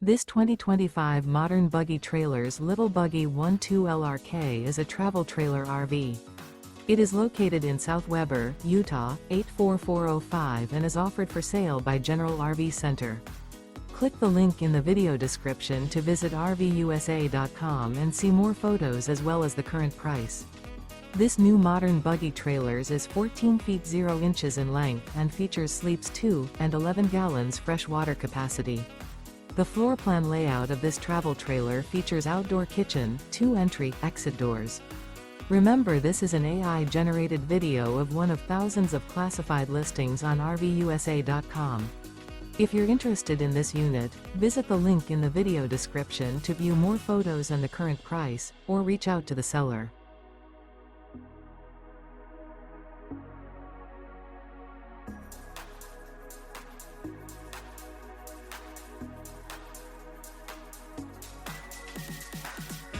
This 2025 Modern Buggy Trailers Little Buggy 12LRK is a travel trailer RV. It is located in South Weber, Utah, 84405 and is offered for sale by General RV Center. Click the link in the video description to visit RVUSA.com and see more photos as well as the current price. This new Modern Buggy Trailers is 14 feet 0 inches in length and features sleeps 2 and 11 gallons fresh water capacity. The floor plan layout of this travel trailer features outdoor kitchen, 2 entry/exit doors. Remember, this is an AI-generated video of one of thousands of classified listings on RVUSA.com. If you're interested in this unit, visit the link in the video description to view more photos and the current price, or reach out to the seller.